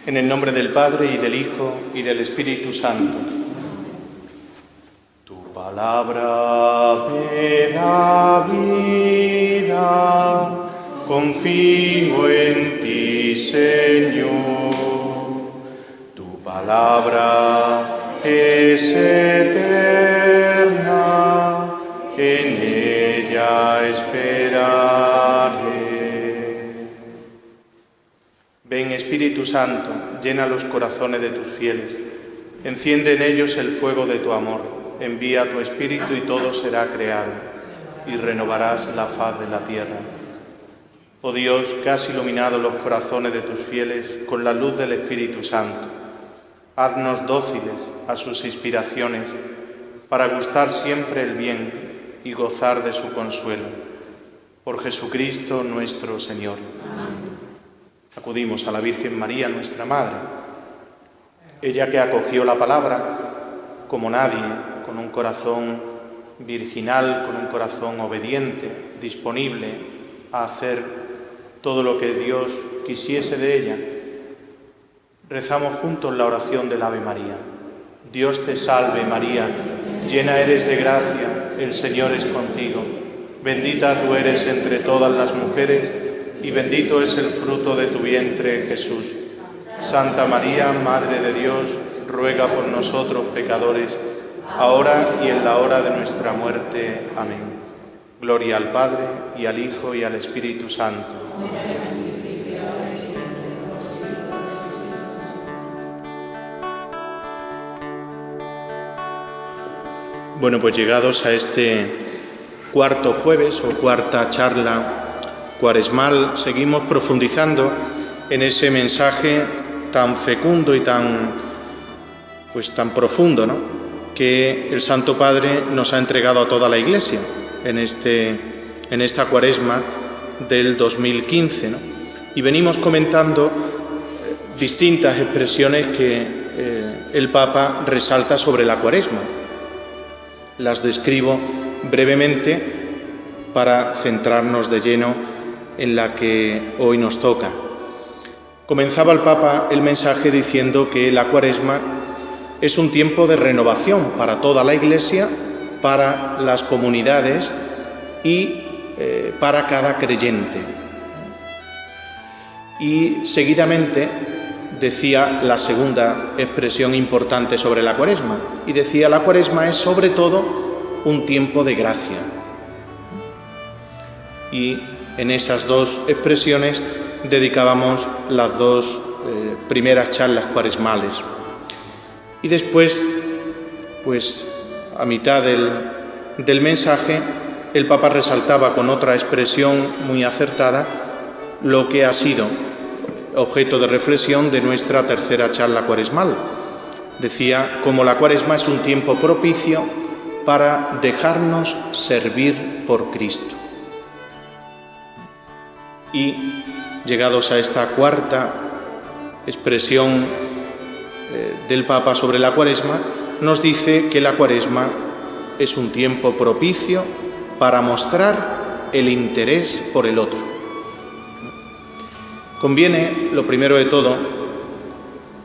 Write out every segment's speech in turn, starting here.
En el nombre del Padre, y del Hijo, y del Espíritu Santo. Tu palabra me da vida, confío en ti, Señor. Tu palabra es eterna, en ella esperaré. Ven, Espíritu Santo, llena los corazones de tus fieles, enciende en ellos el fuego de tu amor, envía tu Espíritu y todo será creado, y renovarás la faz de la tierra. Oh Dios, que has iluminado los corazones de tus fieles con la luz del Espíritu Santo, haznos dóciles a sus inspiraciones, para gustar siempre el bien y gozar de su consuelo. Por Jesucristo nuestro Señor. Amén. Acudimos a la Virgen María, nuestra Madre, ella que acogió la palabra como nadie, con un corazón virginal, con un corazón obediente, disponible a hacer todo lo que Dios quisiese de ella. Rezamos juntos la oración del Ave María. Dios te salve, María, llena eres de gracia, el Señor es contigo. Bendita tú eres entre todas las mujeres, y bendito es el fruto de tu vientre, Jesús. Santa María, Madre de Dios, ruega por nosotros pecadores, ahora y en la hora de nuestra muerte. Amén. Gloria al Padre, y al Hijo, y al Espíritu Santo. Bueno, pues llegados a este cuarto jueves o cuarta charla cuaresmal, seguimos profundizando en ese mensaje tan fecundo y tan profundo, ¿no?, que el Santo Padre nos ha entregado a toda la Iglesia en esta cuaresma del 2015, ¿no? Y venimos comentando distintas expresiones que el Papa resalta sobre la cuaresma. Las describo brevemente para centrarnos de lleno en la que hoy nos toca. Comenzaba el Papa el mensaje diciendo que la cuaresma es un tiempo de renovación para toda la Iglesia, para las comunidades y para cada creyente. Y seguidamente decía la segunda expresión importante sobre la cuaresma, y decía: la cuaresma es sobre todo un tiempo de gracia. Y en esas dos expresiones dedicábamos las dos primeras charlas cuaresmales. Y después, pues a mitad del mensaje, el Papa resaltaba con otra expresión muy acertada lo que ha sido objeto de reflexión de nuestra tercera charla cuaresmal. Decía cómo la cuaresma es un tiempo propicio para dejarnos servir por Cristo. Y llegados a esta cuarta expresión del Papa sobre la cuaresma, nos dice que la cuaresma es un tiempo propicio para mostrar el interés por el otro. Conviene, lo primero de todo,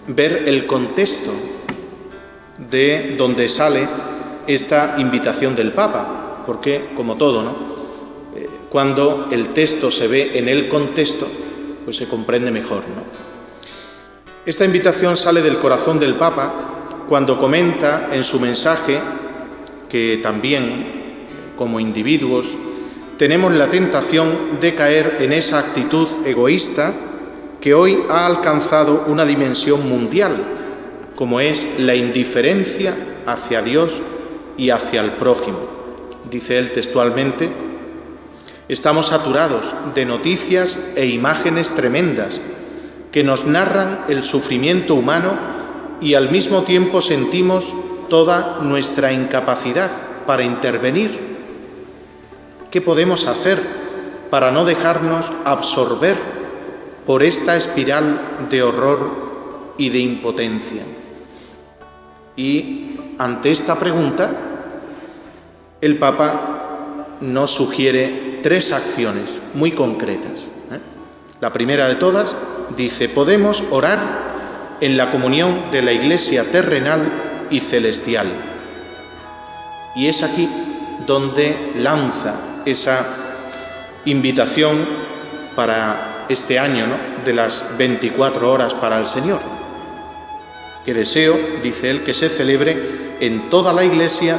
ver el contexto de donde sale esta invitación del Papa, porque, como todo, ¿no?, cuando el texto se ve en el contexto, pues se comprende mejor, ¿no? Esta invitación sale del corazón del Papa cuando comenta en su mensaje que también, como individuos, tenemos la tentación de caer en esa actitud egoísta que hoy ha alcanzado una dimensión mundial, como es la indiferencia hacia Dios y hacia el prójimo. Dice él textualmente: estamos saturados de noticias e imágenes tremendas que nos narran el sufrimiento humano y al mismo tiempo sentimos toda nuestra incapacidad para intervenir. ¿Qué podemos hacer para no dejarnos absorber por esta espiral de horror y de impotencia? Y ante esta pregunta, el Papa nos sugiere tres acciones muy concretas. La primera de todas dice: podemos orar en la comunión de la Iglesia terrenal y celestial. Y es aquí donde lanza esa invitación para este año, ¿no?, de las 24 horas para el Señor, que deseo, dice él, que se celebre en toda la Iglesia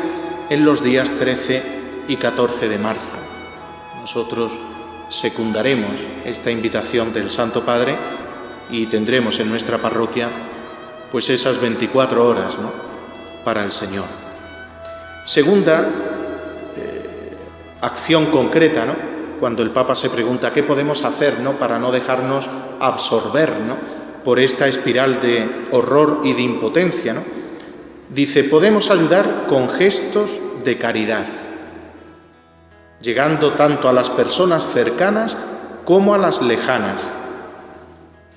en los días 13 y 14 de marzo. Nosotros secundaremos esta invitación del Santo Padre y tendremos en nuestra parroquia pues esas 24 horas, ¿no?, para el Señor. Segunda acción concreta, ¿no?, cuando el Papa se pregunta qué podemos hacer, ¿no?, para no dejarnos absorber, ¿no?, por esta espiral de horror y de impotencia, ¿no?, dice, podemos ayudar con gestos de caridad, llegando tanto a las personas cercanas como a las lejanas,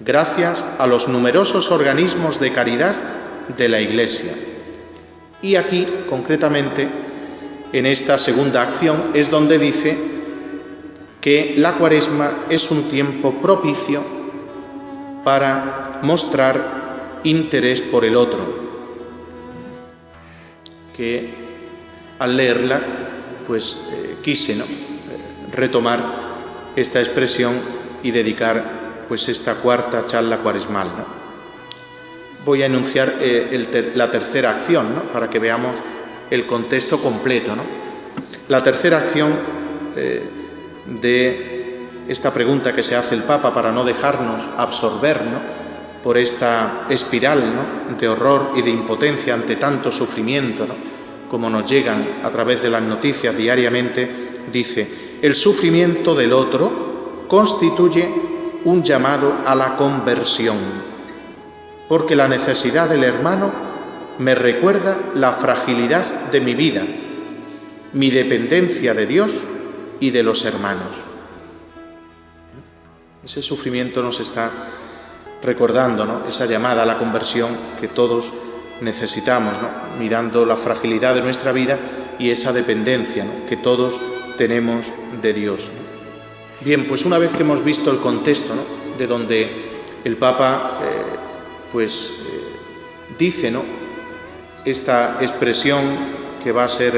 gracias a los numerosos organismos de caridad de la Iglesia. Y aquí, concretamente, en esta segunda acción, es donde dice que la Cuaresma es un tiempo propicio para mostrar interés por el otro, que al leerla, pues quise, ¿no?, retomar esta expresión y dedicar pues esta cuarta charla cuaresmal, ¿no? Voy a enunciar la tercera acción, ¿no?, para que veamos el contexto completo, ¿no? La tercera acción de esta pregunta que se hace el Papa para no dejarnos absorber, ¿no?, por esta espiral, ¿no?, de horror y de impotencia ante tanto sufrimiento, ¿no?, como nos llegan a través de las noticias diariamente, dice, el sufrimiento del otro constituye un llamado a la conversión, porque la necesidad del hermano me recuerda la fragilidad de mi vida, mi dependencia de Dios y de los hermanos. Ese sufrimiento nos está recordando, ¿no?, esa llamada a la conversión que todos necesitamos, ¿no?, mirando la fragilidad de nuestra vida y esa dependencia, ¿no?, que todos tenemos de Dios, ¿no? Bien, pues una vez que hemos visto el contexto, ¿no?, de donde el Papa dice, ¿no?, esta expresión que va a ser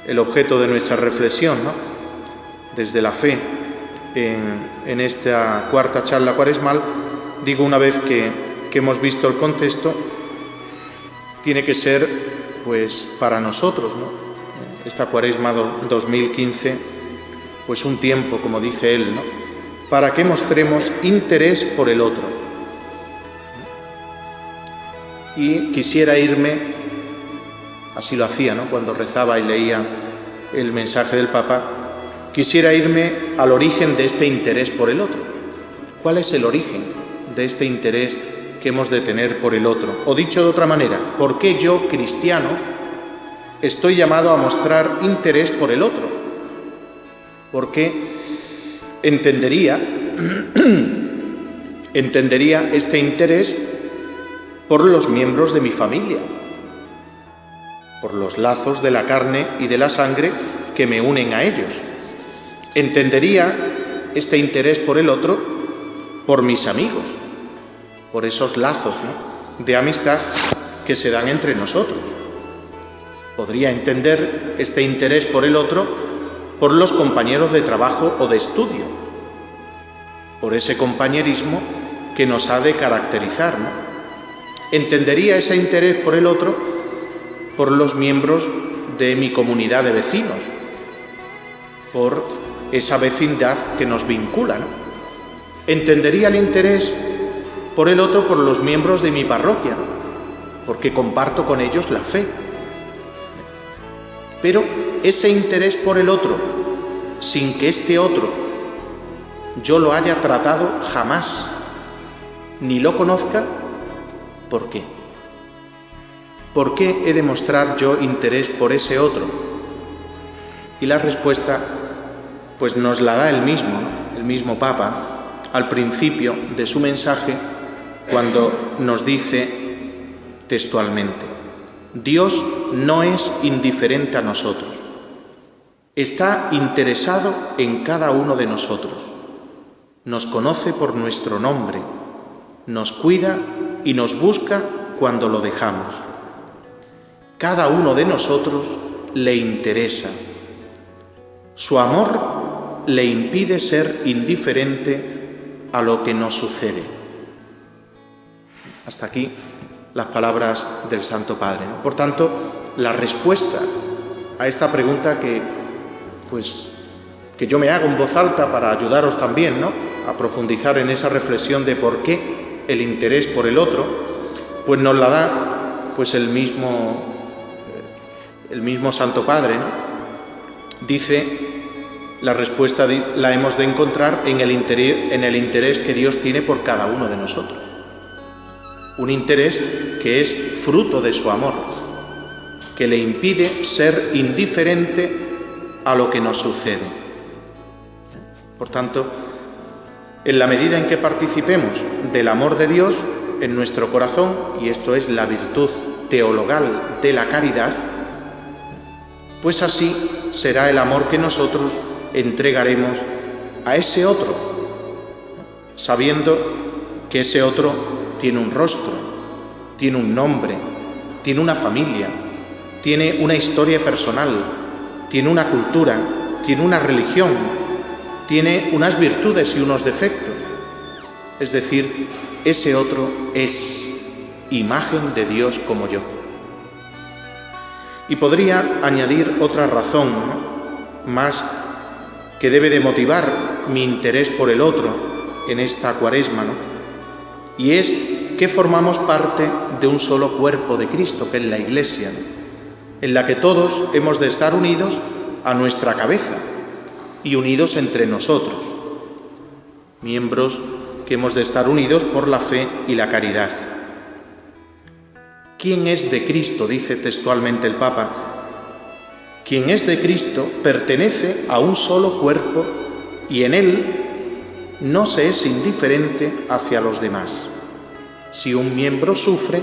el objeto de nuestra reflexión, ¿no?, desde la fe en esta cuarta charla cuaresmal, digo, una vez que hemos visto el contexto, tiene que ser pues para nosotros, ¿no?, esta Cuaresma 2015, pues un tiempo, como dice él, ¿no?, para que mostremos interés por el otro. Y quisiera irme, así lo hacía, ¿no?, cuando rezaba y leía el mensaje del Papa, quisiera irme al origen de este interés por el otro. ¿Cuál es el origen de este interés que hemos de tener por el otro? O dicho de otra manera, ¿por qué yo, cristiano, estoy llamado a mostrar interés por el otro? Porque entendería este interés por los miembros de mi familia, por los lazos de la carne y de la sangre que me unen a ellos. Entendería este interés por el otro por mis amigos, por esos lazos, ¿no?, de amistad que se dan entre nosotros. Podría entender este interés por el otro por los compañeros de trabajo o de estudio, por ese compañerismo que nos ha de caracterizar, ¿no? Entendería ese interés por el otro por los miembros de mi comunidad de vecinos, por esa vecindad que nos vincula, ¿no? Entendería el interés por el otro por los miembros de mi parroquia, porque comparto con ellos la fe. Pero ese interés por el otro, sin que este otro yo lo haya tratado jamás, ni lo conozca, ¿por qué? ¿Por qué he de mostrar yo interés por ese otro? Y la respuesta, pues nos la da el mismo Papa, al principio de su mensaje, cuando nos dice textualmente, Dios no es indiferente a nosotros, está interesado en cada uno de nosotros, nos conoce por nuestro nombre, nos cuida y nos busca cuando lo dejamos. Cada uno de nosotros le interesa. Su amor le impide ser indiferente a lo que nos sucede. Hasta aquí las palabras del Santo Padre, ¿no? Por tanto, la respuesta a esta pregunta que yo me hago en voz alta para ayudaros también, ¿no?, a profundizar en esa reflexión de por qué el interés por el otro, pues nos la da el mismo Santo Padre, ¿no? Dice, la respuesta la hemos de encontrar en el interés que Dios tiene por cada uno de nosotros. Un interés que es fruto de su amor, que le impide ser indiferente a lo que nos sucede. Por tanto, en la medida en que participemos del amor de Dios en nuestro corazón, y esto es la virtud teologal de la caridad, pues así será el amor que nosotros entregaremos a ese otro, sabiendo que ese otro tiene un rostro, tiene un nombre, tiene una familia, tiene una historia personal, tiene una cultura, tiene una religión, tiene unas virtudes y unos defectos. Es decir, ese otro es imagen de Dios como yo. Y podría añadir otra razón, ¿no?, más que debe de motivar mi interés por el otro en esta Cuaresma, ¿no?, y es que formamos parte de un solo cuerpo de Cristo, que es la Iglesia, ¿no?, en la que todos hemos de estar unidos a nuestra cabeza y unidos entre nosotros, miembros que hemos de estar unidos por la fe y la caridad. ¿Quién es de Cristo?, dice textualmente el Papa. Quien es de Cristo pertenece a un solo cuerpo y en él no se es indiferente hacia los demás. Si un miembro sufre,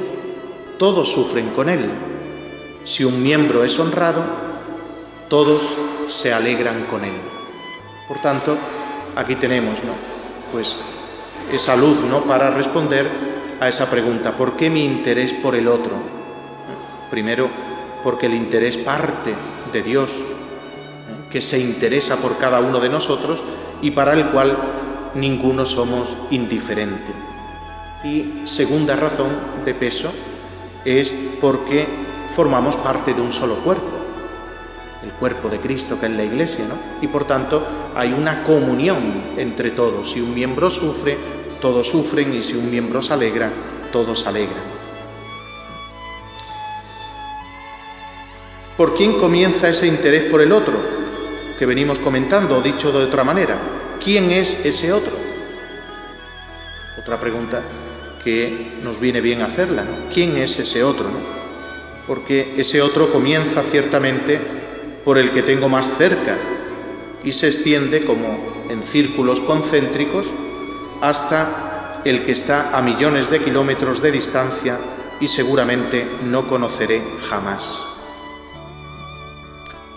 todos sufren con él. Si un miembro es honrado, todos se alegran con él. Por tanto, aquí tenemos, ¿no?, esa luz, ¿no?, para responder a esa pregunta: ¿por qué mi interés por el otro? Primero, porque el interés parte de Dios, que se interesa por cada uno de nosotros y para el cual ninguno somos indiferente. Y segunda razón de peso es porque formamos parte de un solo cuerpo, el cuerpo de Cristo, que es la Iglesia, ¿no? Y por tanto hay una comunión entre todos. Si un miembro sufre, todos sufren, y si un miembro se alegra, todos se alegran. ¿Por quién comienza ese interés por el otro que venimos comentando, o dicho de otra manera? ¿Quién es ese otro? Otra pregunta que nos viene bien hacerla, ¿no? ¿Quién es ese otro, no? Porque ese otro comienza ciertamente por el que tengo más cerca y se extiende como en círculos concéntricos hasta el que está a millones de kilómetros de distancia y seguramente no conoceré jamás.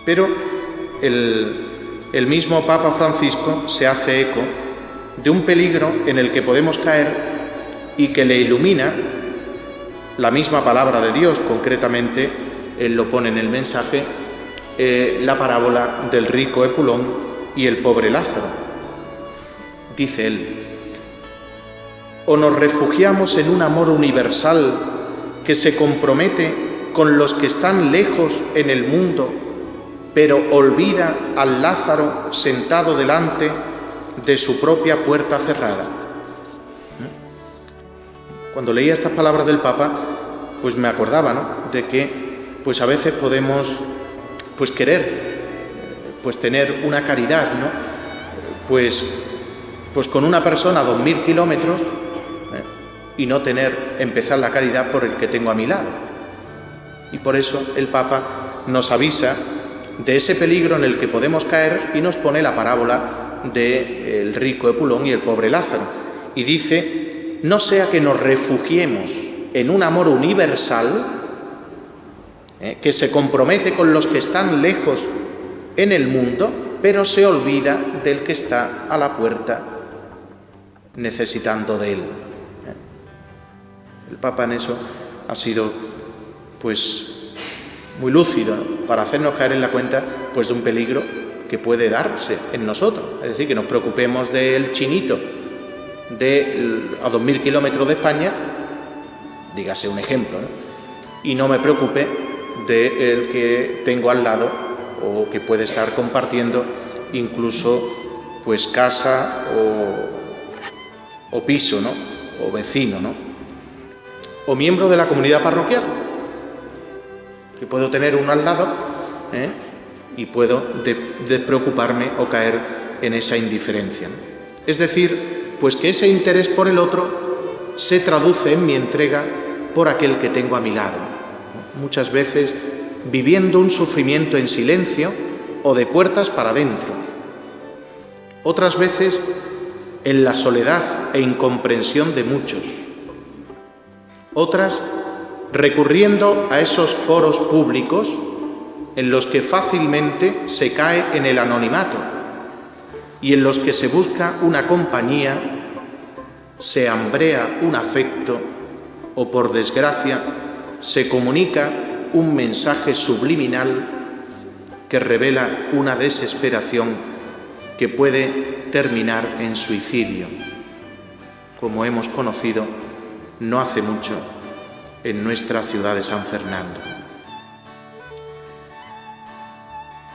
Pero el mismo Papa Francisco se hace eco de un peligro en el que podemos caer y que le ilumina la misma palabra de Dios. Concretamente, él lo pone en el mensaje, la parábola del rico Epulón y el pobre Lázaro. Dice él: o nos refugiamos en un amor universal que se compromete con los que están lejos en el mundo, pero olvida al Lázaro sentado delante de su propia puerta cerrada. Cuando leía estas palabras del Papa, me acordaba, ¿no?, de que a veces podemos querer tener una caridad, ¿no?, con una persona a 2000 kilómetros y no empezar la caridad por el que tengo a mi lado. Y por eso el Papa nos avisa de ese peligro en el que podemos caer y nos pone la parábola del rico Epulón y el pobre Lázaro. Y dice: no sea que nos refugiemos en un amor universal que se compromete con los que están lejos en el mundo, pero se olvida del que está a la puerta necesitando de él. El Papa en eso ha sido, pues, muy lúcido, ¿no?, para hacernos caer en la cuenta, pues, de un peligro que puede darse en nosotros. Es decir, que nos preocupemos del chinito a 2.000 kilómetros de España, dígase un ejemplo, ¿no?, y no me preocupe del que tengo al lado o que puede estar compartiendo incluso, pues, casa o piso, ¿no?, o vecino, ¿no?, o miembro de la comunidad parroquial, que puedo tener uno al lado, y puedo despreocuparme o caer en esa indiferencia, ¿no? Es decir, pues que ese interés por el otro se traduce en mi entrega por aquel que tengo a mi lado, ¿no? Muchas veces viviendo un sufrimiento en silencio o de puertas para adentro. Otras veces en la soledad e incomprensión de muchos. Otras recurriendo a esos foros públicos en los que fácilmente se cae en el anonimato y en los que se busca una compañía, se hambrea un afecto o, por desgracia, se comunica un mensaje subliminal que revela una desesperación que puede terminar en suicidio, como hemos conocido no hace mucho en nuestra ciudad de San Fernando.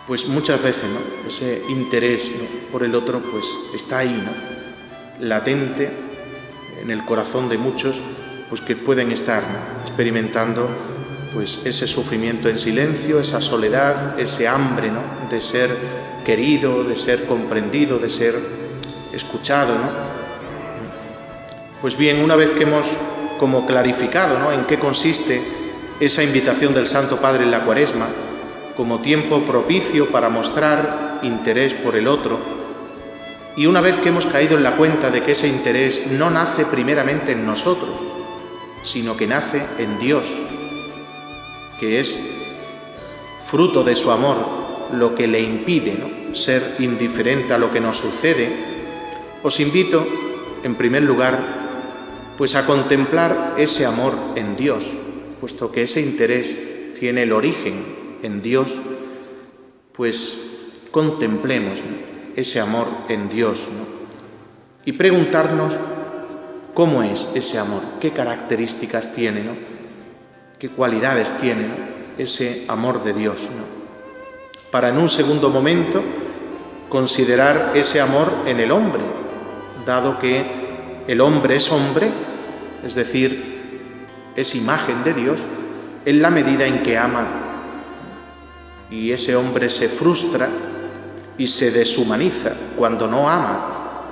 Pues muchas veces, ¿no?, ese interés, ¿no?, por el otro, pues está ahí, ¿no?, latente en el corazón de muchos, pues que pueden estar, ¿no?, experimentando, pues, ese sufrimiento en silencio, esa soledad, ese hambre, ¿no?, de ser querido, de ser comprendido, de ser escuchado, ¿no? Pues bien, una vez que hemos como clarificado, ¿no?, en qué consiste esa invitación del Santo Padre en la Cuaresma, como tiempo propicio para mostrar interés por el otro, y una vez que hemos caído en la cuenta de que ese interés no nace primeramente en nosotros, sino que nace en Dios, que es fruto de su amor lo que le impide, ¿no?, ser indiferente a lo que nos sucede, os invito, en primer lugar, pues a contemplar ese amor en Dios, puesto que ese interés tiene el origen en Dios, pues contemplemos, ¿no?, ese amor en Dios, ¿no?, y preguntarnos cómo es ese amor, qué características tiene, ¿no?, qué cualidades tiene, ¿no?, ese amor de Dios, ¿no?, para en un segundo momento considerar ese amor en el hombre, dado que el hombre, es decir, es imagen de Dios en la medida en que ama, y ese hombre se frustra y se deshumaniza cuando no ama,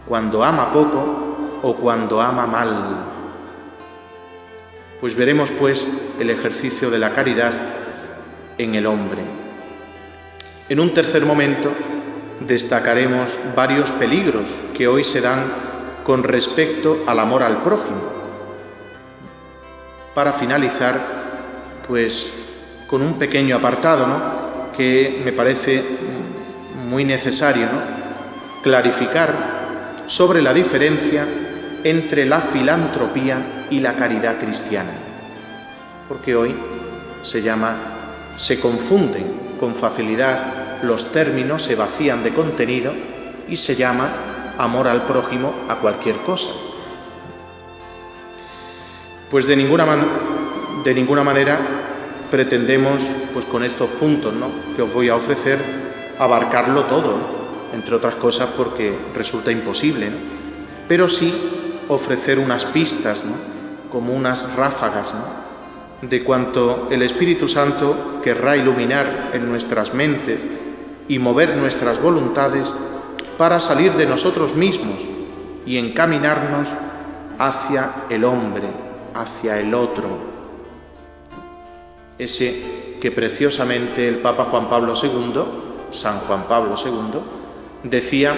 cuando ama poco o cuando ama mal. Pues veremos, pues, el ejercicio de la caridad en el hombre. En un tercer momento destacaremos varios peligros que hoy se dan con respecto al amor al prójimo, para finalizar, pues, con un pequeño apartado, ¿no?, que me parece muy necesario, ¿no?, clarificar sobre la diferencia entre la filantropía y la caridad cristiana, porque hoy se confunden con facilidad los términos, se vacían de contenido y se llama amor al prójimo a cualquier cosa. Pues de ninguna manera pretendemos, pues con estos puntos, ¿no?, que os voy a ofrecer, abarcarlo todo, ¿no?, entre otras cosas porque resulta imposible, ¿no?, pero sí ofrecer unas pistas, ¿no?, como unas ráfagas, ¿no?, de cuanto el Espíritu Santo querrá iluminar en nuestras mentes y mover nuestras voluntades para salir de nosotros mismos y encaminarnos hacia el hombre, hacia el otro. Ese que preciosamente el Papa Juan Pablo II, San Juan Pablo II, decía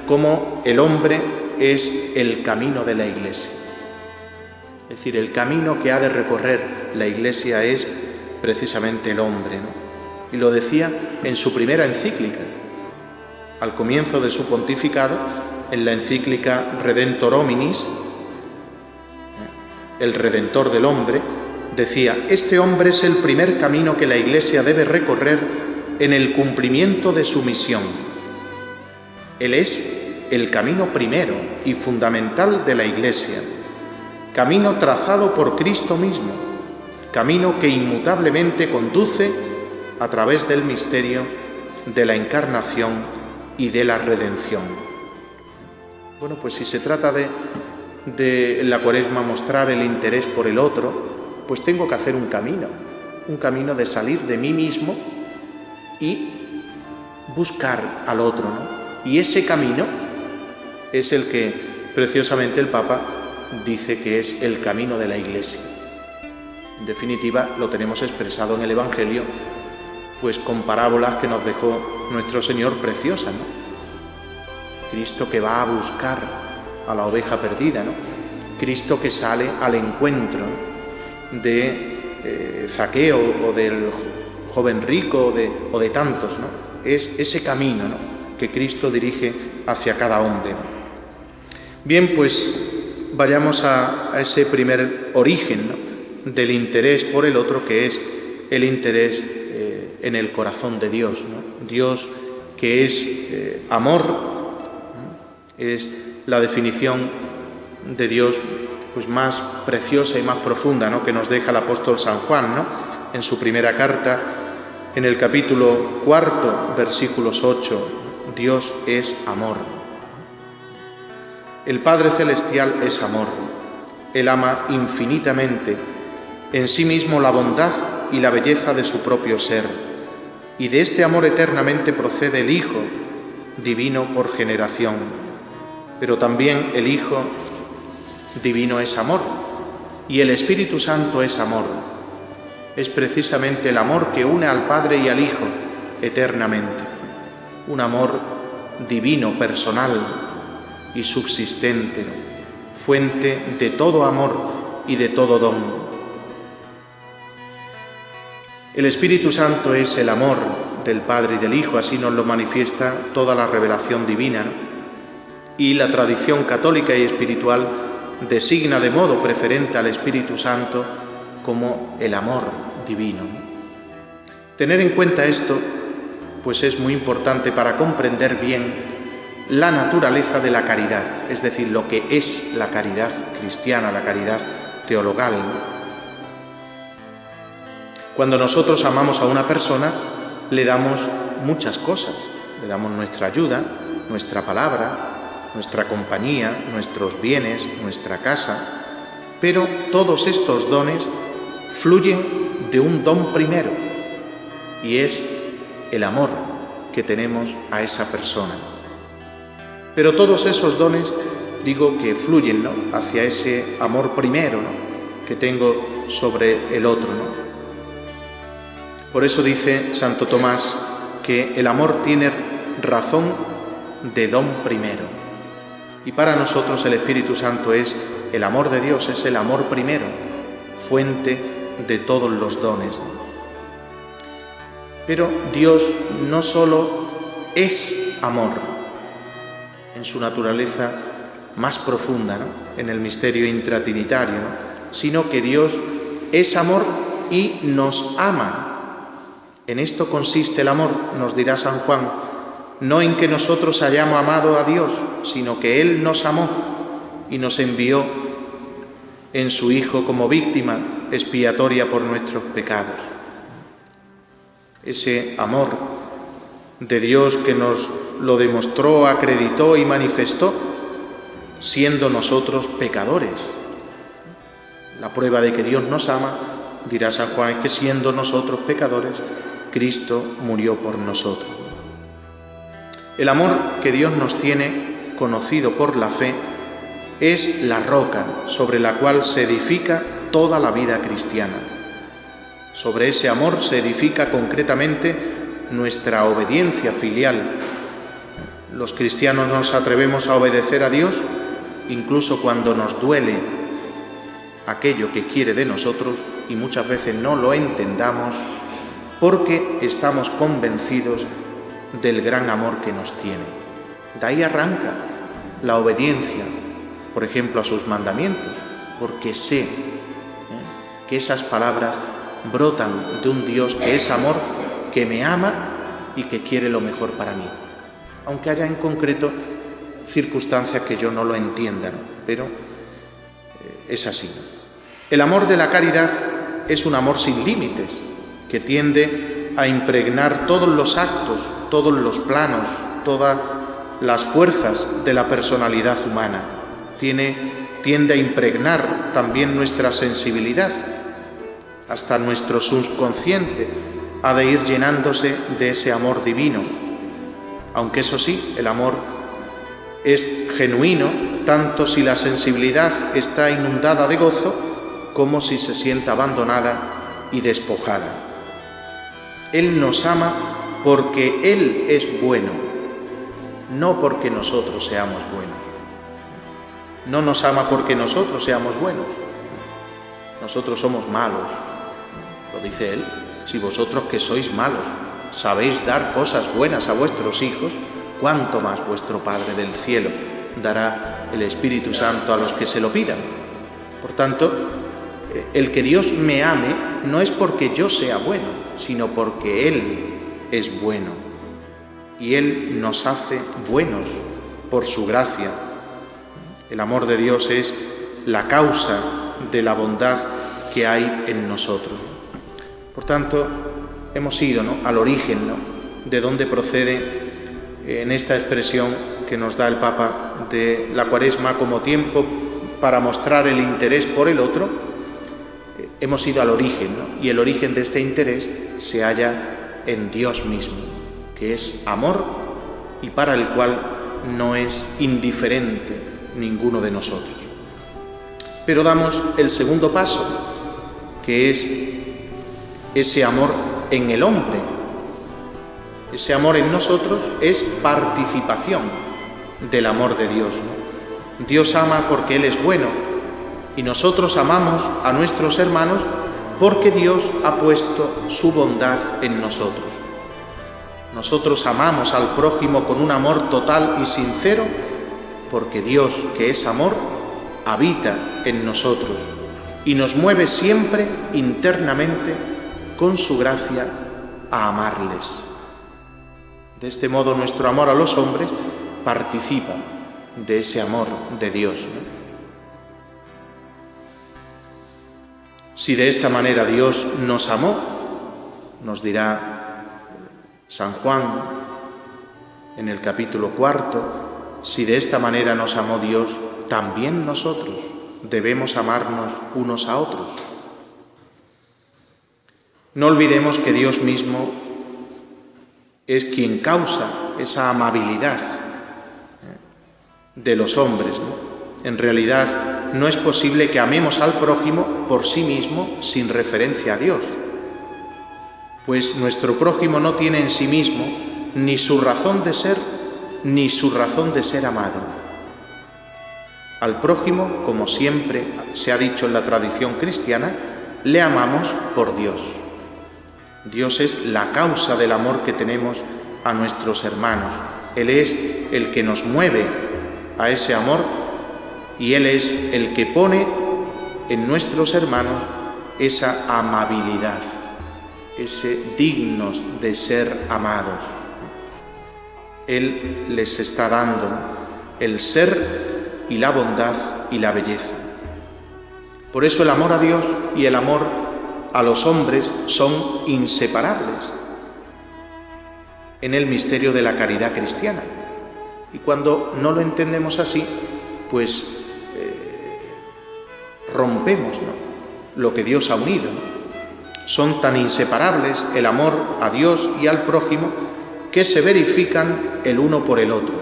cómo el hombre es el camino de la Iglesia. Es decir, el camino que ha de recorrer la Iglesia es precisamente el hombre, ¿no? Y lo decía en su primera encíclica, al comienzo de su pontificado, en la encíclica Redemptor Hominis, el Redentor del hombre, decía: este hombre es el primer camino que la Iglesia debe recorrer en el cumplimiento de su misión. Él es el camino primero y fundamental de la Iglesia, camino trazado por Cristo mismo, camino que inmutablemente conduce a través del misterio de la encarnación y de la redención. Bueno, pues si se trata de la Cuaresma mostrar el interés por el otro, pues tengo que hacer un camino de salir de mí mismo y buscar al otro, ¿no? Y ese camino es el que preciosamente el Papa dice que es el camino de la Iglesia. En definitiva, lo tenemos expresado en el Evangelio, pues con parábolas que nos dejó nuestro Señor preciosas, ¿no? Cristo que va a buscar a la oveja perdida, ¿no? Cristo que sale al encuentro de Zaqueo o del joven rico o de tantos, ¿no? Es ese camino, ¿no?, que Cristo dirige hacia cada hombre, ¿no? Bien, pues vayamos a ese primer origen, ¿no?, del interés por el otro, que es el interés en el corazón de Dios, ¿no? Dios que es amor, ¿no?, es la definición de Dios pues más preciosa y más profunda, ¿no?, que nos deja el apóstol San Juan, ¿no?, en su primera carta, en el capítulo 4, versículos 8, Dios es amor. El Padre Celestial es amor. Él ama infinitamente en sí mismo la bondad y la belleza de su propio ser, y de este amor eternamente procede el Hijo, divino por generación. Pero también el Hijo divino es amor, y el Espíritu Santo es amor. Es precisamente el amor que une al Padre y al Hijo eternamente. Un amor divino, personal y subsistente, ¿no?, fuente de todo amor y de todo don. El Espíritu Santo es el amor del Padre y del Hijo, así nos lo manifiesta toda la revelación divina, ¿no?, y la tradición católica y espiritual designa de modo preferente al Espíritu Santo como el amor divino. Tener en cuenta esto pues es muy importante para comprender bien la naturaleza de la caridad, es decir, lo que es la caridad cristiana, la caridad teologal, ¿no? Cuando nosotros amamos a una persona, le damos muchas cosas, le damos nuestra ayuda, nuestra palabra, nuestra compañía, nuestros bienes, nuestra casa, pero todos estos dones fluyen de un don primero, y es el amor que tenemos a esa persona. Pero todos esos dones, digo que fluyen, ¿no?, hacia ese amor primero, ¿no?, que tengo sobre el otro, ¿no? Por eso dice Santo Tomás que el amor tiene razón de don primero. Y para nosotros el Espíritu Santo es el amor de Dios, es el amor primero, fuente de todos los dones, ¿no? Pero Dios no solo es amor en su naturaleza más profunda, ¿no?, en el misterio intratrinitario, ¿no?, sino que Dios es amor y nos ama. En esto consiste el amor, nos dirá San Juan, no en que nosotros hayamos amado a Dios, sino que Él nos amó y nos envió en su Hijo como víctima expiatoria por nuestros pecados. Ese amor de Dios que nos lo demostró, acreditó y manifestó, siendo nosotros pecadores. La prueba de que Dios nos ama, dirá San Juan, es que siendo nosotros pecadores, Cristo murió por nosotros. El amor que Dios nos tiene, conocido por la fe, es la roca sobre la cual se edifica toda la vida cristiana. Sobre ese amor se edifica concretamente nuestra obediencia filial. Los cristianos nos atrevemos a obedecer a Dios incluso cuando nos duele aquello que quiere de nosotros y muchas veces no lo entendamos porque estamos convencidos del gran amor que nos tiene. De ahí arranca la obediencia, por ejemplo, a sus mandamientos, porque sé que esas palabras brotan de un Dios que es amor, que me ama y que quiere lo mejor para mí. Aunque haya en concreto circunstancias que yo no lo entienda, ¿no? Pero es así. El amor de la caridad es un amor sin límites, que tiende a impregnar todos los actos, todos los planos, todas las fuerzas de la personalidad humana. Tiende a impregnar también nuestra sensibilidad, hasta nuestro subconsciente ha de ir llenándose de ese amor divino. Aunque eso sí, el amor es genuino, tanto si la sensibilidad está inundada de gozo, como si se sienta abandonada y despojada. Él nos ama porque Él es bueno, no porque nosotros seamos buenos. No nos ama porque nosotros seamos buenos. Nosotros somos malos, lo dice Él. Si vosotros que sois malos sabéis dar cosas buenas a vuestros hijos, ¿cuánto más vuestro Padre del cielo dará el Espíritu Santo a los que se lo pidan? Por tanto, el que Dios me ame no es porque yo sea bueno, sino porque Él es bueno. Y Él nos hace buenos por su gracia. El amor de Dios es la causa de la bondad que hay en nosotros. Por tanto, hemos ido, ¿no?, al origen, ¿no?, de dónde procede en esta expresión que nos da el Papa de la Cuaresma como tiempo para mostrar el interés por el otro. Hemos ido al origen, ¿no? Y el origen de este interés se halla en Dios mismo, que es amor y para el cual no es indiferente ninguno de nosotros. Pero damos el segundo paso, que es ese amor en el hombre. Ese amor en nosotros es participación del amor de Dios, ¿no? Dios ama porque Él es bueno y nosotros amamos a nuestros hermanos porque Dios ha puesto su bondad en nosotros. Nosotros amamos al prójimo con un amor total y sincero porque Dios, que es amor, habita en nosotros y nos mueve siempre internamente con su gracia a amarles. De este modo nuestro amor a los hombres participa de ese amor de Dios, ¿no? Si de esta manera Dios nos amó, nos dirá San Juan en el capítulo 4, si de esta manera nos amó Dios, también nosotros debemos amarnos unos a otros. No olvidemos que Dios mismo es quien causa esa amabilidad de los hombres, ¿no? En realidad, no es posible que amemos al prójimo por sí mismo sin referencia a Dios, pues nuestro prójimo no tiene en sí mismo ni su razón de ser ni su razón de ser amado. Al prójimo, como siempre se ha dicho en la tradición cristiana, le amamos por Dios. Dios es la causa del amor que tenemos a nuestros hermanos. Él es el que nos mueve a ese amor y Él es el que pone en nuestros hermanos esa amabilidad, ese dignos de ser amados. Él les está dando el ser y la bondad y la belleza. Por eso el amor a Dios y el amor a los hombres son inseparables en el misterio de la caridad cristiana. Y cuando no lo entendemos así, pues rompemos, ¿no?, lo que Dios ha unido. Son tan inseparables el amor a Dios y al prójimo que se verifican el uno por el otro.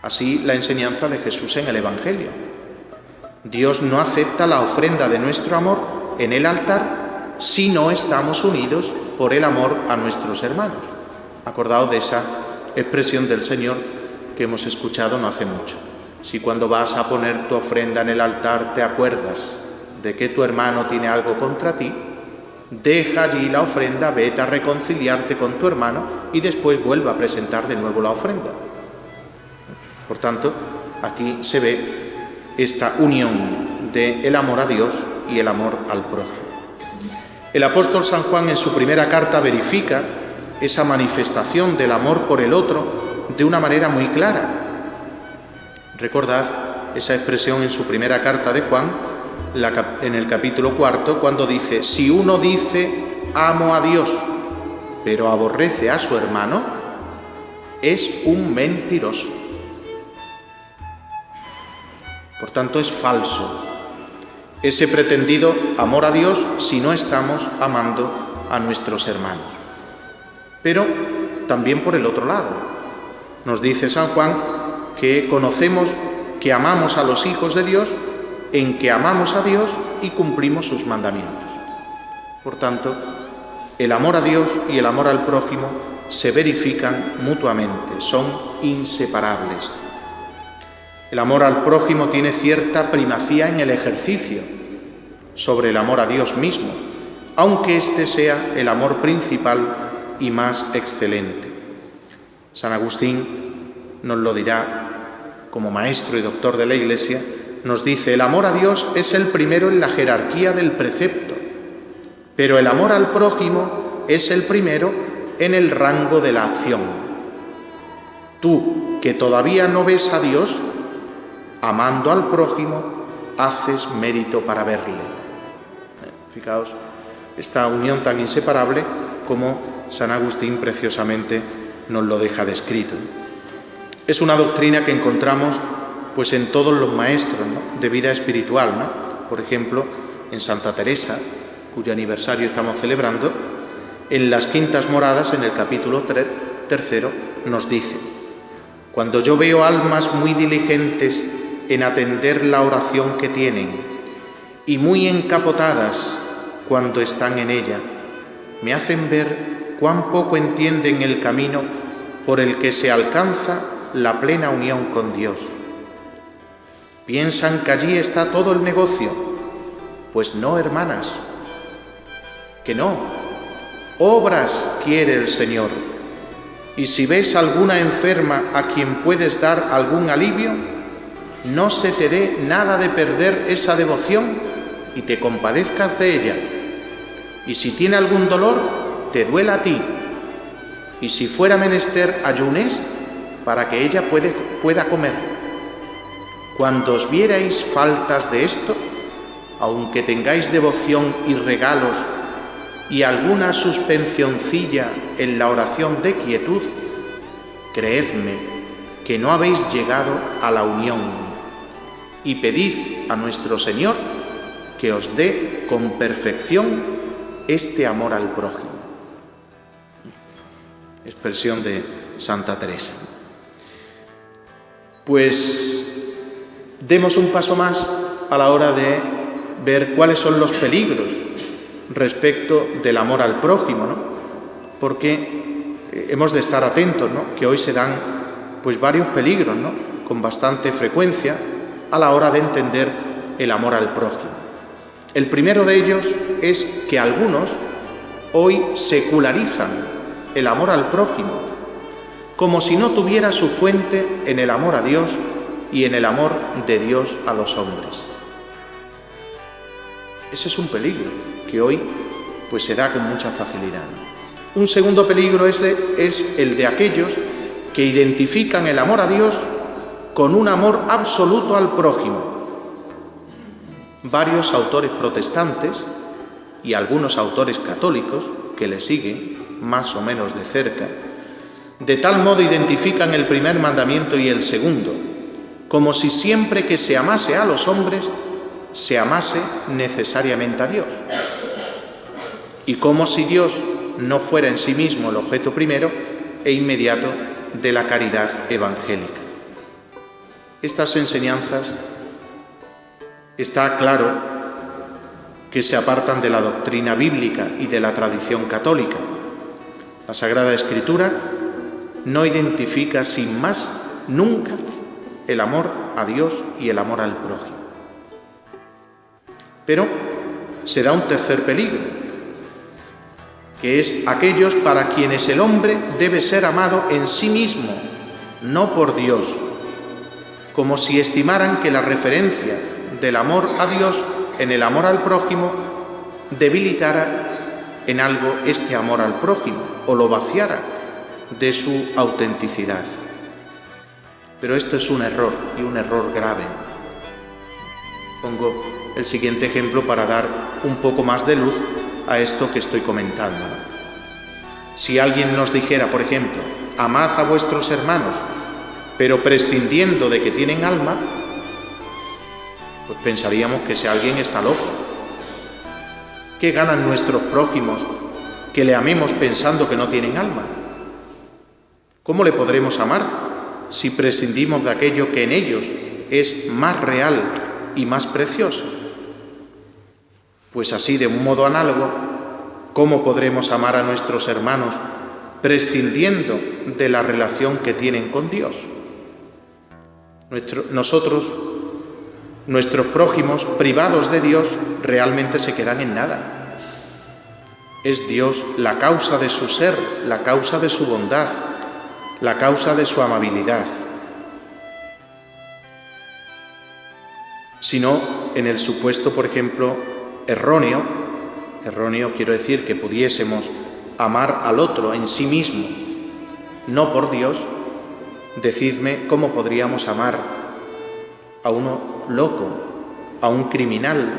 Así la enseñanza de Jesús en el Evangelio. Dios no acepta la ofrenda de nuestro amor en el altar si no estamos unidos por el amor a nuestros hermanos. Acordaos de esa expresión del Señor que hemos escuchado no hace mucho. Si cuando vas a poner tu ofrenda en el altar te acuerdas de que tu hermano tiene algo contra ti, deja allí la ofrenda, vete a reconciliarte con tu hermano y después vuelve a presentar de nuevo la ofrenda. Por tanto, aquí se ve esta unión del amor a Dios y el amor al prójimo. El apóstol San Juan en su primera carta verifica esa manifestación del amor por el otro de una manera muy clara. Recordad esa expresión en su primera carta de Juan, en el capítulo 4, cuando dice: si uno dice amo a Dios, pero aborrece a su hermano, es un mentiroso. Por tanto, es falso ese pretendido amor a Dios si no estamos amando a nuestros hermanos. Pero también por el otro lado, nos dice San Juan que conocemos que amamos a los hijos de Dios en que amamos a Dios y cumplimos sus mandamientos. Por tanto, el amor a Dios y el amor al prójimo se verifican mutuamente, son inseparables. El amor al prójimo tiene cierta primacía en el ejercicio sobre el amor a Dios mismo, aunque éste sea el amor principal y más excelente. San Agustín nos lo dirá como maestro y doctor de la Iglesia, nos dice: el amor a Dios es el primero en la jerarquía del precepto, pero el amor al prójimo es el primero en el rango de la acción. Tú, que todavía no ves a Dios, amando al prójimo, haces mérito para verle. Fijaos, esta unión tan inseparable como San Agustín preciosamente nos lo deja descrito. Es una doctrina que encontramos pues en todos los maestros, ¿no?, de vida espiritual, ¿no? Por ejemplo, en Santa Teresa, cuyo aniversario estamos celebrando, en las Quintas Moradas, en el capítulo 3, nos dice: cuando yo veo almas muy diligentes en atender la oración que tienen y muy encapotadas cuando están en ella, me hacen ver cuán poco entienden el camino por el que se alcanza la plena unión con Dios. Piensan que allí está todo el negocio. Pues no, hermanas, que no. Obras quiere el Señor. Y si ves alguna enferma a quien puedes dar algún alivio, no se te dé nada de perder esa devoción y te compadezcas de ella. Y si tiene algún dolor, te duela a ti. Y si fuera menester, ayunes para que ella pueda comer. Cuando os vierais faltas de esto, aunque tengáis devoción y regalos y alguna suspensioncilla en la oración de quietud, creedme que no habéis llegado a la unión, y pedid a nuestro Señor que os dé con perfección este amor al prójimo. Expresión de Santa Teresa. Pues demos un paso más a la hora de ver cuáles son los peligros respecto del amor al prójimo, ¿no? Porque hemos de estar atentos, ¿no?, que hoy se dan pues varios peligros, ¿no?, con bastante frecuencia a la hora de entender el amor al prójimo. El primero de ellos es que algunos hoy secularizan el amor al prójimo, como si no tuviera su fuente en el amor a Dios y en el amor de Dios a los hombres. Ese es un peligro que hoy pues se da con mucha facilidad. Un segundo peligro es el de aquellos que identifican el amor a Dios con un amor absoluto al prójimo. Varios autores protestantes y algunos autores católicos que le siguen más o menos de cerca, de tal modo identifican el primer mandamiento y el segundo, como si siempre que se amase a los hombres, se amase necesariamente a Dios, y como si Dios no fuera en sí mismo el objeto primero e inmediato de la caridad evangélica. Estas enseñanzas está claro que se apartan de la doctrina bíblica y de la tradición católica. La Sagrada Escritura no identifica sin más nunca el amor a Dios y el amor al prójimo. Pero se da un tercer peligro, que es aquellos para quienes el hombre debe ser amado en sí mismo, no por Dios, como si estimaran que la referencia del amor a Dios en el amor al prójimo, debilitara en algo este amor al prójimo o lo vaciara de su autenticidad. Pero esto es un error, y un error grave. Pongo el siguiente ejemplo para dar un poco más de luz a esto que estoy comentando. Si alguien nos dijera, por ejemplo, amad a vuestros hermanos, pero prescindiendo de que tienen alma, pues pensaríamos que ese alguien está loco. ¿Qué ganan nuestros prójimos que le amemos pensando que no tienen alma? ¿Cómo le podremos amar si prescindimos de aquello que en ellos es más real y más precioso? Pues así, de un modo análogo, ¿cómo podremos amar a nuestros hermanos prescindiendo de la relación que tienen con Dios? Nuestros prójimos, privados de Dios, realmente se quedan en nada. Es Dios la causa de su ser, la causa de su bondad, la causa de su amabilidad. Sino en el supuesto, por ejemplo, erróneo quiero decir que pudiésemos amar al otro en sí mismo, no por Dios, decidme cómo podríamos amar a uno loco, a un criminal,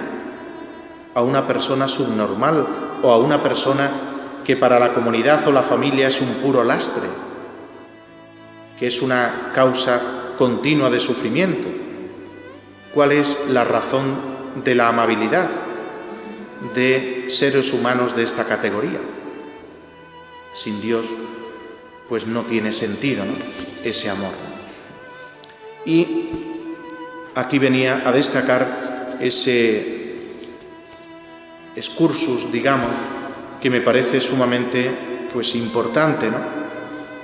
a una persona subnormal o a una persona que para la comunidad o la familia es un puro lastre, que es una causa continua de sufrimiento. ¿Cuál es la razón de la amabilidad de seres humanos de esta categoría? Sin Dios, pues no tiene sentido, ¿no?, ese amor. Y aquí venía a destacar ese excursus, digamos, que me parece sumamente importante, ¿no?,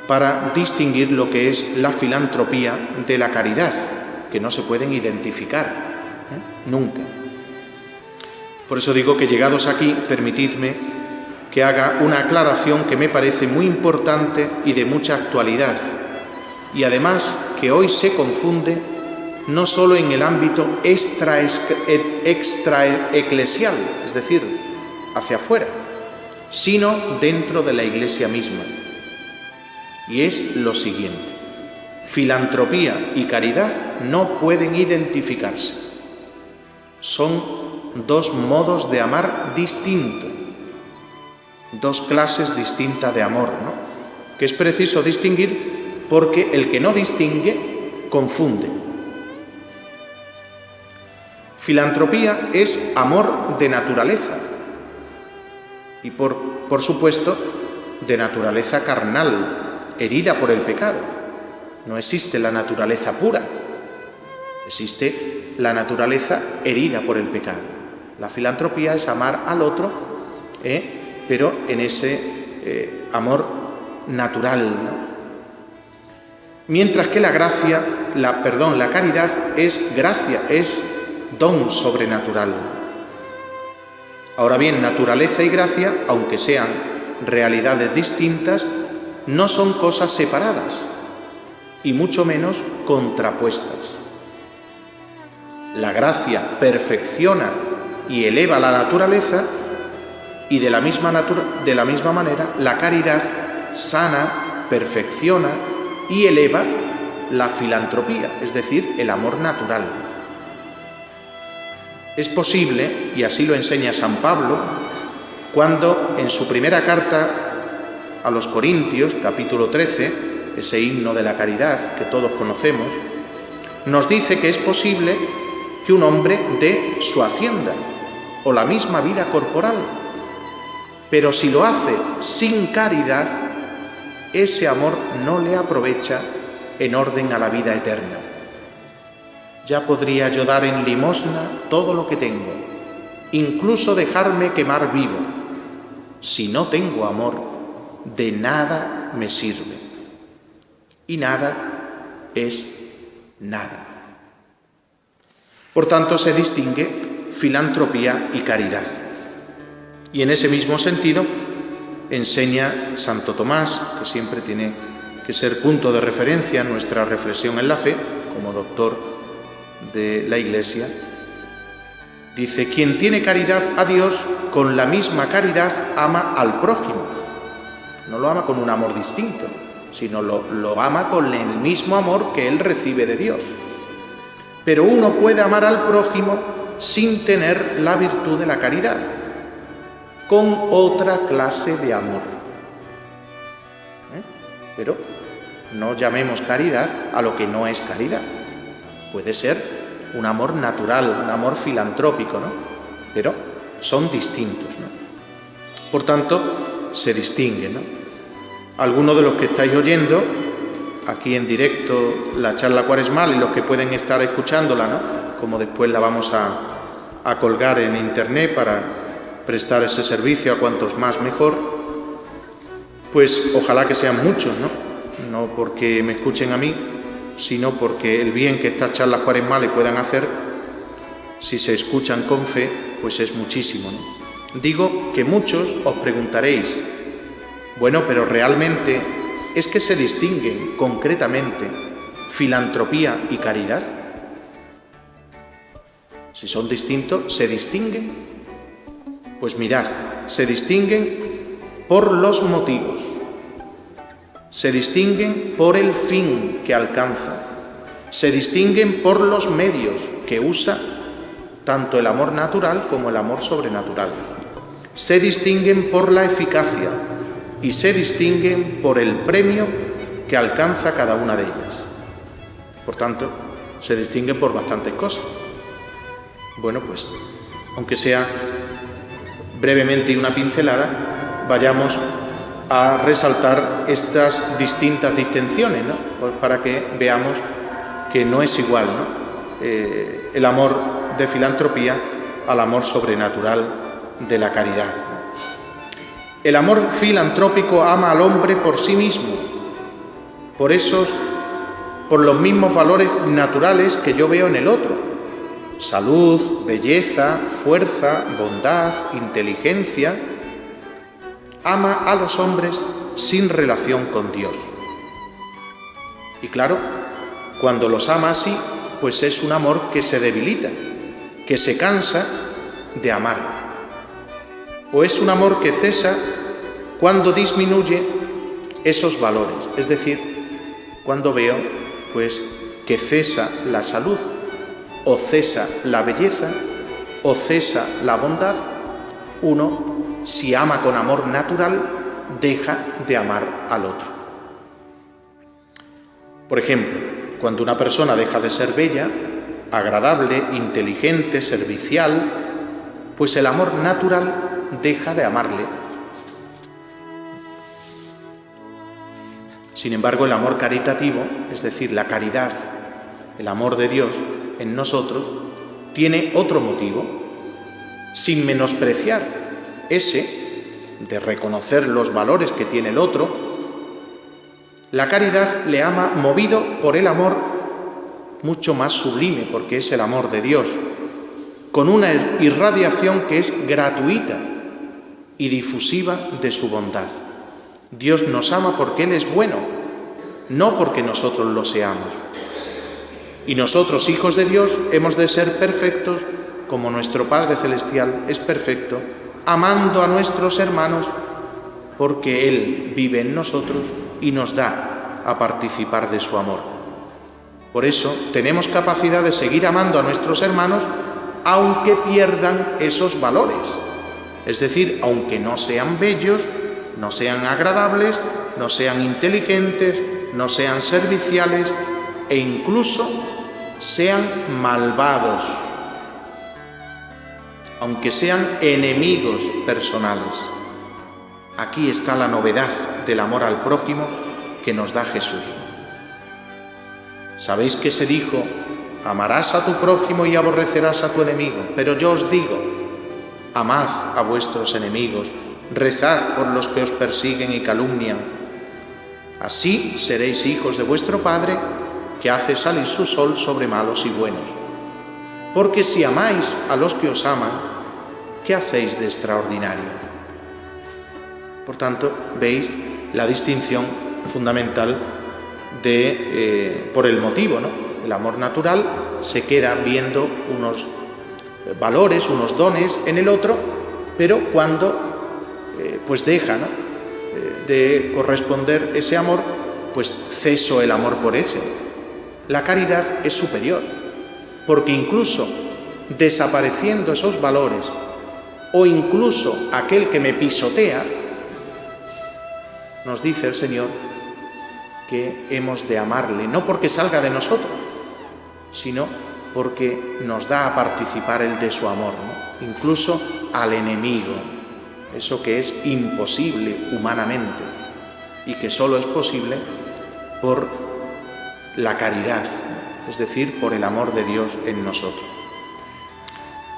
para distinguir lo que es la filantropía de la caridad, que no se pueden identificar, nunca. Por eso digo que, llegados aquí, permitidme que haga una aclaración que me parece muy importante y de mucha actualidad, y además que hoy se confunde no solo en el ámbito extraeclesial, es decir, hacia afuera, sino dentro de la Iglesia misma. Y es lo siguiente: filantropía y caridad no pueden identificarse. Son dos modos de amar distintos, dos clases distintas de amor, ¿no?, que es preciso distinguir, porque el que no distingue confunde. Filantropía es amor de naturaleza, y por supuesto de naturaleza carnal, herida por el pecado. No existe la naturaleza pura, existe la naturaleza herida por el pecado. La filantropía es amar al otro, pero en ese amor natural, ¿no? Mientras que la caridad es gracia, es don sobrenatural. Ahora bien, naturaleza y gracia, aunque sean realidades distintas, no son cosas separadas, y mucho menos contrapuestas. La gracia perfecciona y eleva la naturaleza, y de la misma manera la caridad sana, perfecciona y eleva la filantropía, es decir, el amor natural. Es posible, y así lo enseña San Pablo, cuando en su primera carta a los Corintios, capítulo 13, ese himno de la caridad que todos conocemos, nos dice que es posible que un hombre dé su hacienda o la misma vida corporal, pero si lo hace sin caridad, ese amor no le aprovecha en orden a la vida eterna. Ya podría yo dar en limosna todo lo que tengo, incluso dejarme quemar vivo. Si no tengo amor, de nada me sirve. Y nada es nada. Por tanto, se distingue filantropía y caridad. Y en ese mismo sentido enseña Santo Tomás, que siempre tiene que ser punto de referencia en nuestra reflexión en la fe, como doctor de la Iglesia, Dice, quien tiene caridad a Dios, con la misma caridad ama al prójimo. No lo ama con un amor distinto, sino lo ama con el mismo amor que él recibe de Dios. Pero uno puede amar al prójimo sin tener la virtud de la caridad, con otra clase de amor. Pero no llamemos caridad a lo que no es caridad. Puede ser un amor natural, un amor filantrópico, ¿no? Pero son distintos, ¿no? Por tanto, se distinguen, ¿no? Algunos de los que estáis oyendo aquí en directo la charla cuaresmal y los que pueden estar escuchándola, ¿no? Como después la vamos a colgar en internet para prestar ese servicio a cuantos más mejor, pues ojalá que sean muchos, ¿no? No porque me escuchen a mí, sino porque el bien que estas charlas cuaresmales puedan hacer, si se escuchan con fe, pues es muchísimo, ¿no? Digo que muchos os preguntaréis, bueno, pero realmente ¿es que se distinguen concretamente filantropía y caridad? Si son distintos, ¿se distinguen? Pues mirad, se distinguen por los motivos. Se distinguen por el fin que alcanza, se distinguen por los medios que usa tanto el amor natural como el amor sobrenatural. Se distinguen por la eficacia y se distinguen por el premio que alcanza cada una de ellas. Por tanto, se distinguen por bastantes cosas. Bueno, pues, aunque sea brevemente y una pincelada, vayamos a resaltar estas distintas distinciones, ¿no? Pues para que veamos que no es igual, ¿no? El amor de filantropía al amor sobrenatural de la caridad. El amor filantrópico ama al hombre por sí mismo, por los mismos valores naturales que yo veo en el otro: salud, belleza, fuerza, bondad, inteligencia. Ama a los hombres sin relación con Dios. Y claro, cuando los ama así, pues es un amor que se debilita, que se cansa de amar. O es un amor que cesa cuando disminuye esos valores, es decir, cuando veo pues que cesa la salud, o cesa la belleza, o cesa la bondad. Uno, si ama con amor natural, deja de amar al otro. Por ejemplo, cuando una persona deja de ser bella, agradable, inteligente, servicial, pues el amor natural deja de amarle. Sin embargo, el amor caritativo, es decir, la caridad, el amor de Dios en nosotros, tiene otro motivo, sin menospreciar ese de reconocer los valores que tiene el otro. La caridad le ama movido por el amor mucho más sublime, porque es el amor de Dios, con una irradiación que es gratuita y difusiva de su bondad. Dios nos ama porque Él es bueno, no porque nosotros lo seamos. Y nosotros, hijos de Dios, hemos de ser perfectos como nuestro Padre Celestial es perfecto, amando a nuestros hermanos, porque Él vive en nosotros y nos da a participar de su amor. Por eso tenemos capacidad de seguir amando a nuestros hermanos aunque pierdan esos valores, es decir, aunque no sean bellos, no sean agradables, no sean inteligentes, no sean serviciales e incluso sean malvados, aunque sean enemigos personales. Aquí está la novedad del amor al prójimo que nos da Jesús. ¿Sabéis que se dijo: amarás a tu prójimo y aborrecerás a tu enemigo? Pero yo os digo, amad a vuestros enemigos, rezad por los que os persiguen y calumnian. Así seréis hijos de vuestro Padre, que hace salir su sol sobre malos y buenos. Porque si amáis a los que os aman, ¿qué hacéis de extraordinario? Por tanto, veis la distinción fundamental por el motivo, ¿no? El amor natural se queda viendo unos valores, unos dones en el otro, pero cuando pues deja, ¿no?, de corresponder ese amor, pues ceso el amor por ese. La caridad es superior, porque incluso desapareciendo esos valores, o incluso aquel que me pisotea, nos dice el Señor que hemos de amarle, no porque salga de nosotros, sino porque nos da a participar Él de su amor, ¿no?, incluso al enemigo, eso que es imposible humanamente y que solo es posible por la caridad, es decir, por el amor de Dios en nosotros.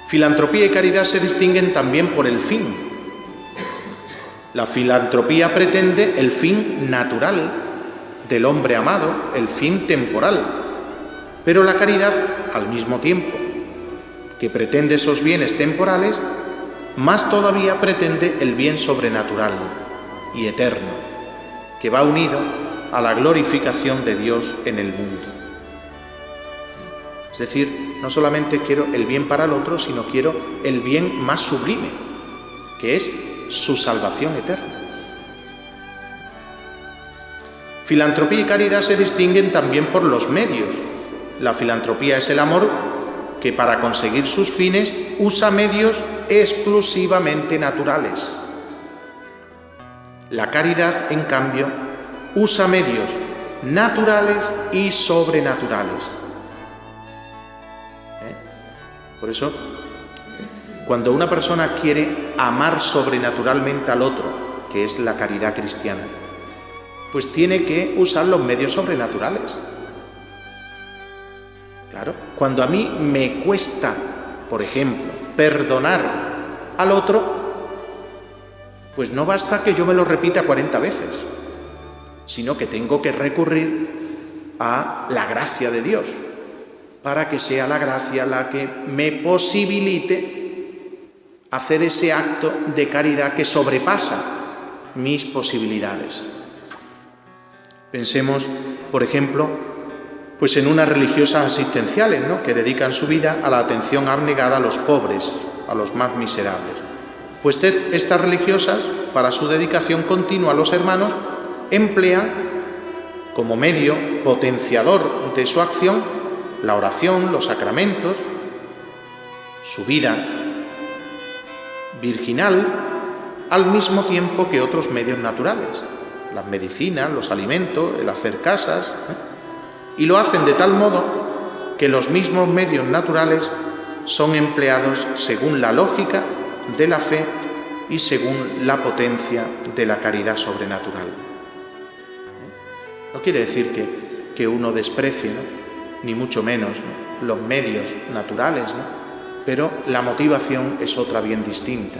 Filantropía y caridad se distinguen también por el fin. La filantropía pretende el fin natural del hombre amado, el fin temporal, pero la caridad, al mismo tiempo que pretende esos bienes temporales, más todavía pretende el bien sobrenatural y eterno, que va unido a la glorificación de Dios en el mundo. Es decir, no solamente quiero el bien para el otro, sino quiero el bien más sublime, que es su salvación eterna. Filantropía y caridad se distinguen también por los medios. La filantropía es el amor que para conseguir sus fines usa medios exclusivamente naturales. La caridad, en cambio, usa medios naturales y sobrenaturales. Por eso, cuando una persona quiere amar sobrenaturalmente al otro, que es la caridad cristiana, pues tiene que usar los medios sobrenaturales. Claro, cuando a mí me cuesta, por ejemplo, perdonar al otro, pues no basta que yo me lo repita 40 veces, sino que tengo que recurrir a la gracia de Dios, para que sea la gracia la que me posibilite hacer ese acto de caridad que sobrepasa mis posibilidades. Pensemos, por ejemplo, pues en unas religiosas asistenciales, ¿no?, que dedican su vida a la atención abnegada a los pobres, a los más miserables. Pues estas religiosas, para su dedicación continua a los hermanos, emplean como medio potenciador de su acción la oración, los sacramentos, su vida virginal, al mismo tiempo que otros medios naturales, las medicinas, los alimentos, el hacer casas, y lo hacen de tal modo que los mismos medios naturales son empleados según la lógica de la fe y según la potencia de la caridad sobrenatural. No quiere decir que uno desprecie, ¿no?, ni mucho menos, ¿no?, los medios naturales, ¿no?, pero la motivación es otra bien distinta,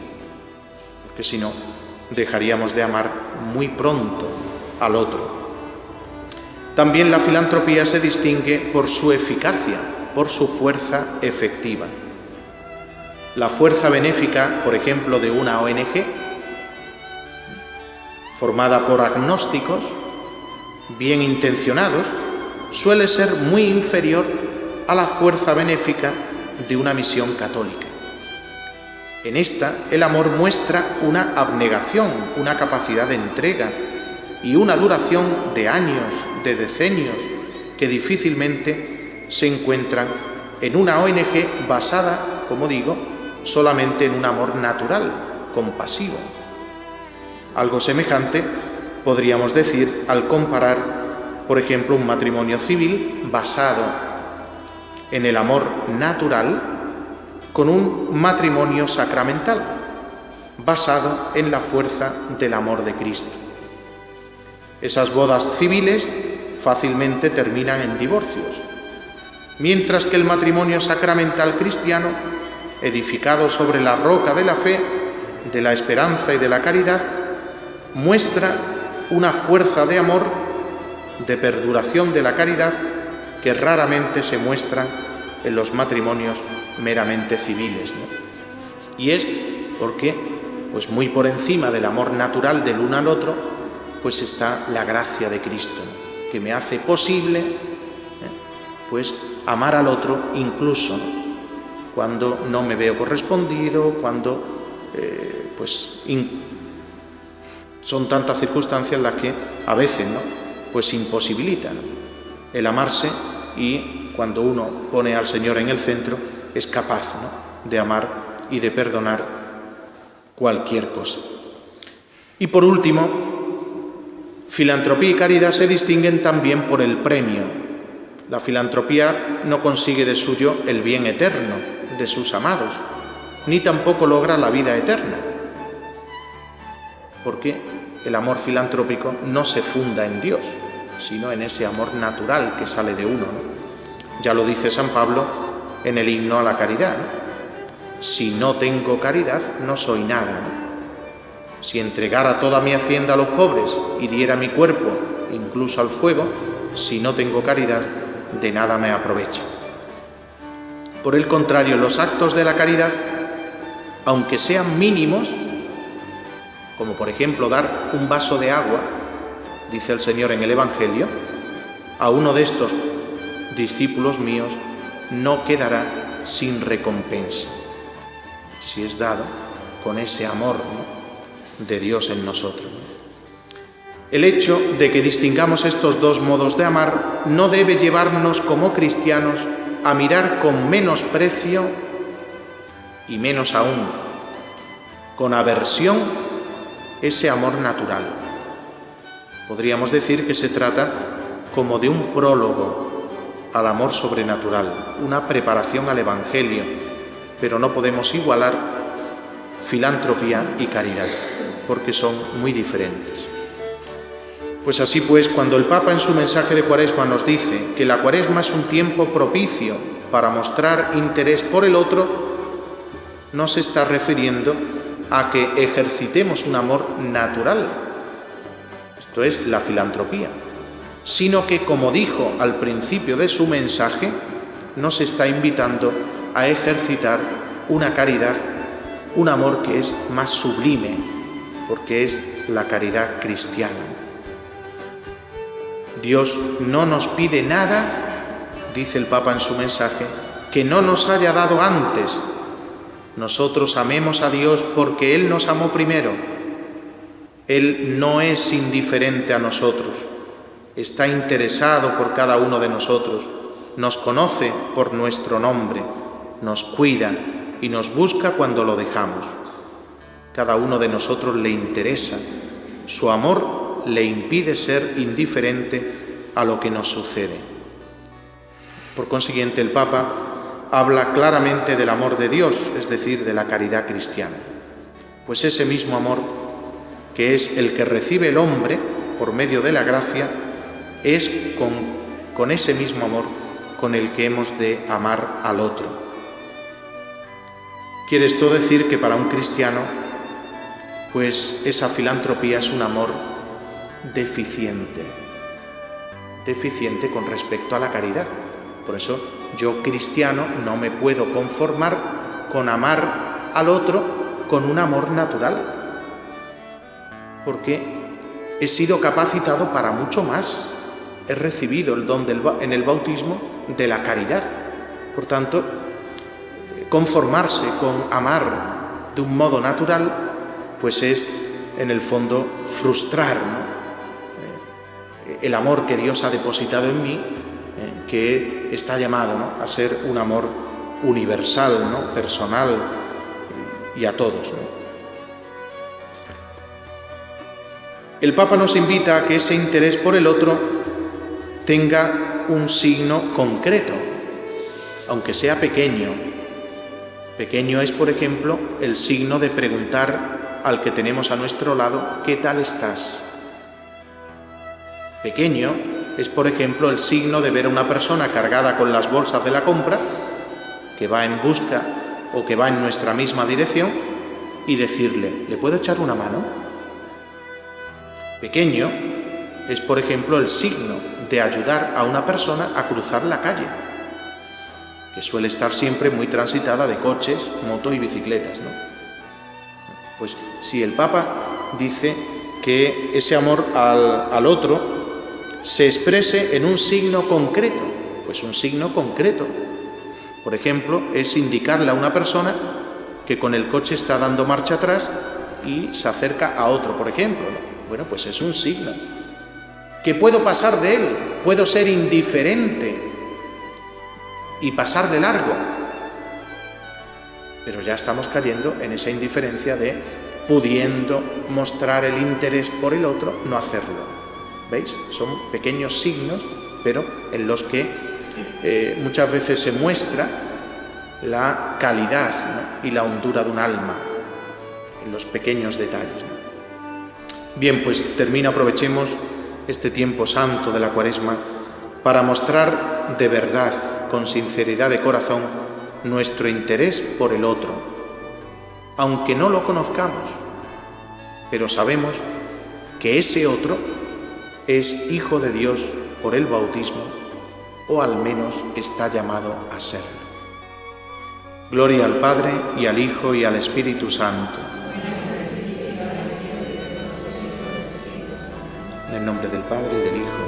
porque si no, dejaríamos de amar muy pronto al otro. También la filantropía se distingue por su eficacia, por su fuerza efectiva. La fuerza benéfica, por ejemplo, de una ONG, formada por agnósticos, bien intencionados, suele ser muy inferior a la fuerza benéfica de una misión católica. En esta, el amor muestra una abnegación, una capacidad de entrega y una duración de años, de decenios, que difícilmente se encuentran en una ONG basada, como digo, solamente en un amor natural, compasivo. Algo semejante podríamos decir al comparar, por ejemplo, un matrimonio civil basado en el amor natural con un matrimonio sacramental, basado en la fuerza del amor de Cristo. Esas bodas civiles fácilmente terminan en divorcios, mientras que el matrimonio sacramental cristiano, edificado sobre la roca de la fe, de la esperanza y de la caridad, muestra una fuerza de amor, de perduración de la caridad, que raramente se muestran en los matrimonios meramente civiles, ¿no? Y es porque, pues muy por encima del amor natural del uno al otro, pues está la gracia de Cristo, ¿no?, que me hace posible, pues amar al otro incluso, ¿no?, cuando no me veo correspondido, cuando son tantas circunstancias las que a veces, ¿no?, pues imposibilitan el amarse, y cuando uno pone al Señor en el centro es capaz, ¿no?, de amar y de perdonar cualquier cosa. Y por último, filantropía y caridad se distinguen también por el premio. La filantropía no consigue de suyo el bien eterno de sus amados, ni tampoco logra la vida eterna, porque el amor filantrópico no se funda en Dios, sino en ese amor natural que sale de uno, ¿no? Ya lo dice San Pablo en el himno a la caridad, ¿no? Si no tengo caridad, no soy nada, ¿no? Si entregara toda mi hacienda a los pobres y diera mi cuerpo incluso al fuego, si no tengo caridad, de nada me aprovecha. Por el contrario, los actos de la caridad, aunque sean mínimos, como por ejemplo dar un vaso de agua, dice el Señor en el Evangelio, a uno de estos discípulos míos no quedará sin recompensa, si es dado con ese amor, ¿no?, de Dios en nosotros. El hecho de que distingamos estos dos modos de amar no debe llevarnos como cristianos a mirar con menosprecio y menos aún con aversión ese amor natural. Podríamos decir que se trata como de un prólogo al amor sobrenatural, una preparación al Evangelio, pero no podemos igualar filantropía y caridad, porque son muy diferentes. Pues así pues, cuando el Papa en su mensaje de Cuaresma nos dice que la Cuaresma es un tiempo propicio para mostrar interés por el otro, no se está refiriendo a que ejercitemos un amor natural, esto es la filantropía, sino que, como dijo al principio de su mensaje, nos está invitando a ejercitar una caridad, un amor que es más sublime, porque es la caridad cristiana. Dios no nos pide nada, dice el Papa en su mensaje, que no nos haya dado antes. Nosotros amemos a Dios porque Él nos amó primero. Él no es indiferente a nosotros, está interesado por cada uno de nosotros, nos conoce por nuestro nombre, nos cuida y nos busca cuando lo dejamos. Cada uno de nosotros le interesa, su amor le impide ser indiferente a lo que nos sucede. Por consiguiente, el Papa habla claramente del amor de Dios, es decir, de la caridad cristiana. Pues ese mismo amor, que es el que recibe el hombre por medio de la gracia, es con ese mismo amor con el que hemos de amar al otro. Quiere esto decir que para un cristiano, pues esa filantropía es un amor deficiente con respecto a la caridad. Por eso yo, cristiano, no me puedo conformar con amar al otro con un amor natural, porque he sido capacitado para mucho más. He recibido el don en el bautismo de la caridad. Por tanto, conformarse con amar de un modo natural, pues es, en el fondo, frustrar, ¿no?, el amor que Dios ha depositado en mí, que está llamado, ¿no?, a ser un amor universal, ¿no?, personal y a todos, ¿no? El Papa nos invita a que ese interés por el otro tenga un signo concreto, aunque sea pequeño. Pequeño es, por ejemplo, el signo de preguntar al que tenemos a nuestro lado, ¿qué tal estás? Pequeño es, por ejemplo, el signo de ver a una persona cargada con las bolsas de la compra, que va en busca o que va en nuestra misma dirección, y decirle, ¿le puedo echar una mano? Pequeño es, por ejemplo, el signo de ayudar a una persona a cruzar la calle, que suele estar siempre muy transitada de coches, motos y bicicletas, ¿no? Pues si el Papa dice que ese amor al otro se exprese en un signo concreto, pues un signo concreto, por ejemplo, es indicarle a una persona que con el coche está dando marcha atrás y se acerca a otro, por ejemplo, ¿no? Bueno, pues es un signo. ¿Qué puedo pasar de él? Puedo ser indiferente y pasar de largo. Pero ya estamos cayendo en esa indiferencia de, pudiendo mostrar el interés por el otro, no hacerlo. ¿Veis? Son pequeños signos, pero en los que muchas veces se muestra la calidad, ¿no?, y la hondura de un alma, en los pequeños detalles, ¿no? Bien, pues aprovechemos este tiempo santo de la Cuaresma para mostrar de verdad, con sinceridad de corazón, nuestro interés por el otro, aunque no lo conozcamos, pero sabemos que ese otro es hijo de Dios por el bautismo, o al menos está llamado a serlo. Gloria al Padre, y al Hijo, y al Espíritu Santo. En el nombre del Padre, y del Hijo,